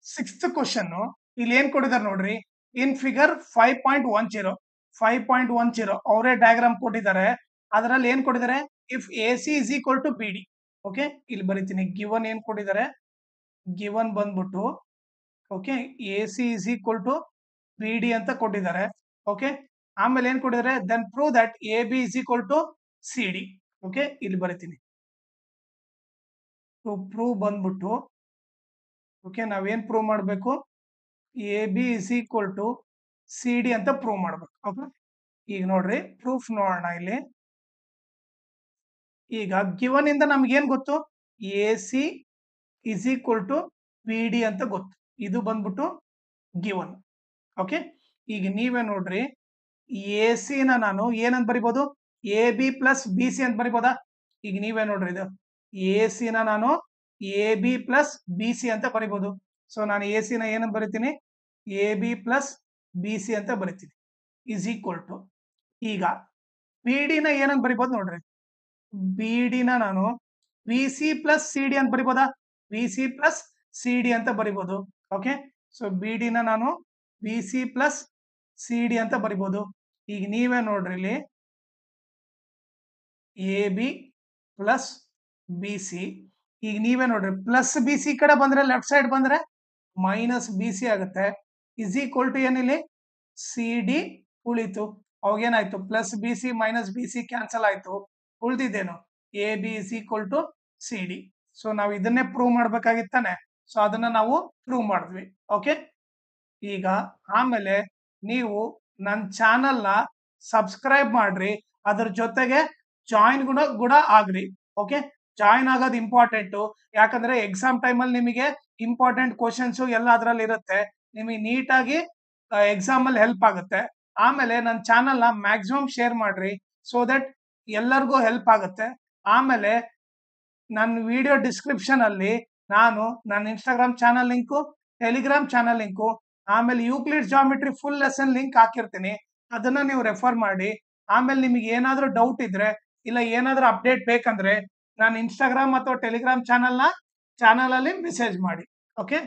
Sixth question ಇಲ್ಲಿ ಏನ್ ಕೊಟ್ಟಿದ್ದಾರೆ ನೋಡ್ರಿ. ಇನ್ ಫಿಗರ್ 5.10 ಅವರೇ ಡಯಾಗ್ರಾಮ್ ಕೊಟ್ಟಿದ್ದಾರೆ. ಅದರಲ್ಲಿ ಏನ್ ಕೊಟ್ಟಿದ್ದಾರೆ, if A C is equal to B D. Okay, ಇಲ್ಲಿ ಬರೀತೀನಿ. ಗಿವನ್ ಏನ್ ಕೊಟ್ಟಿದ್ದಾರೆ, ಗಿವನ್ ಬಂದ್ಬಿಟ್ಟು okay A C is equal to B D ಅಂತ ಕೊಟ್ಟಿದ್ದಾರೆ. ಓಕೆ, ಆಮೇಲೆ ಏನ್ ಕೊಟ್ಟಿದ್ದಾರೆ, then prove that A B is equal to C D. Okay, ಇಲ್ಲಿ ಬರೀತೀನಿ. ಪ್ರೂವ್ ಬಂದ್ಬಿಟ್ಟು ಓಕೆ ನಾವೇನ್ ಪ್ರೂವ್ ಮಾಡಬೇಕು, A B is equal to C D ಅಂತ ಪ್ರೂವ್ ಮಾಡ್ಬೇಕು. ಓಕೆ, ಈಗ ನೋಡ್ರಿ ಪ್ರೂಫ್ ನೋಡೋಣ ಇಲ್ಲಿ. ಈಗ ಗಿವನ್ ಇಂದ ನಮ್ಗೆ ಏನ್ ಗೊತ್ತು, A C is equal to B D ಅಂತ ಗೊತ್ತು. ಇದು ಬಂದ್ಬಿಟ್ಟು ಗಿವನ್. ಓಕೆ, ಈಗ ನೀವೇ ನೋಡ್ರಿ, ಎ ಸಿ ನ ನಾನು ಏನಂತ ಬರಿಬಹುದು, A B plus B C ಅಂತ ಬರಿಬೋದಾ. ಈಗ ನೀವೇ ನೋಡ್ರಿ, ಇದು ಎ ಸಿ ನ ನಾನು A B plus B C ಅಂತ ಬರಿಬಹುದು. ಸೊ ನಾನು ಎ ಸಿ ನ ಏನಂತ ಬರಿತೀನಿ, A B plus B C ಅಂತ ಬರಿತೀನಿ, ಇಸ್ ಈಕ್ವಲ್ ಟು. ಈಗ ಬಿ ಡಿ ನ ಏನಂತ ಬರಿಬಹುದು ನೋಡ್ರಿ, ಬಿ ಡಿ ನ ನಾನು B C plus C D ಅಂತ ಬರಿಬೋದಾ, B C plus C D ಅಂತ ಬರಿಬಹುದು. ಓಕೆ, ಸೊ ಬಿ ಡಿ ನ ನಾನು B C plus C D ಅಂತ ಬರಿಬಹುದು. ಈಗ ನೀವೇ ನೋಡ್ರಿ, ಇಲ್ಲಿ A B plus B C. ಈಗ ನೀವೇ ನೋಡ್ರಿ, ಪ್ಲಸ್ ಬಿ ಸಿ ಕಡೆ ಬಂದ್ರೆ ಲೆಫ್ಟ್ ಸೈಡ್ ಬಂದ್ರೆ ಮೈನಸ್ ಬಿ ಸಿ ಆಗುತ್ತೆ. ಇಸ್ ಈಕ್ವಲ್ ಟು ಏನಿಲ್ಲಿ ಸಿ ಡಿ ಉಳಿತು. ಅವಾಗೇನಾಯ್ತು, plus B C minus B C cancel ಆಯ್ತು. ಉಳಿದಿದ್ದೇನು, A B is equal to C D. So ನಾವು ಇದನ್ನೇ ಪ್ರೂವ್ ಮಾಡ್ಬೇಕಾಗಿತ್ತಾನೆ. ಸೊ ಅದನ್ನ ನಾವು ಪ್ರೂವ್ ಮಾಡಿದ್ವಿ. ಓಕೆ, ಈಗ ಆಮೇಲೆ ನೀವು ನನ್ನ ಚಾನಲ್ನ ಸಬ್ಸ್ಕ್ರೈಬ್ ಮಾಡ್ರಿ, ಅದ್ರ ಜೊತೆಗೆ ಜಾಯಿನ್ ಕೂಡ ಆಗ್ರಿ. ಓಕೆ, ಜಾಯಿನ್ ಆಗೋದು ಇಂಪಾರ್ಟೆಂಟು. ಯಾಕಂದ್ರೆ ಎಕ್ಸಾಮ್ ಟೈಮಲ್ಲಿ ನಿಮಗೆ ಇಂಪಾರ್ಟೆಂಟ್ ಕ್ವಶನ್ಸ್ ಎಲ್ಲ ಅದರಲ್ಲಿ ಇರುತ್ತೆ. ನಿಮಗೆ ನೀಟಾಗಿ ಎಕ್ಸಾಮ್ ಅಲ್ಲಿ ಹೆಲ್ಪ್ ಆಗುತ್ತೆ. ಆಮೇಲೆ ನನ್ನ ಚಾನಲ್ನ ಮ್ಯಾಕ್ಸಿಮಮ್ ಶೇರ್ ಮಾಡ್ರಿ, ಸೊ ದಟ್ ಎಲ್ಲರಿಗೂ ಹೆಲ್ಪ್ ಆಗುತ್ತೆ. ಆಮೇಲೆ ನನ್ನ ವಿಡಿಯೋ ಡಿಸ್ಕ್ರಿಪ್ಷನ್ ಅಲ್ಲಿ ನಾನು ನನ್ನ Instagram channel link, Telegram channel link, ಆಮೇಲೆ Euclid geometry full lesson link ಹಾಕಿರ್ತೀನಿ. ಅದನ್ನ ನೀವು ರೆಫರ್ ಮಾಡಿ. ಆಮೇಲೆ ನಿಮಗೆ ಏನಾದರೂ ಡೌಟ್ ಇದ್ರೆ, ಇಲ್ಲ ಏನಾದರೂ ಅಪ್ಡೇಟ್ ಬೇಕಂದ್ರೆ ನಾನು ಇನ್ಸ್ಟಾಗ್ರಾಮ್ ಅಥವಾ ಟೆಲಿಗ್ರಾಮ್ ಚಾನಲ್ ಅಲ್ಲಿ ಮೆಸೇಜ್ ಮಾಡಿ. ಓಕೆ.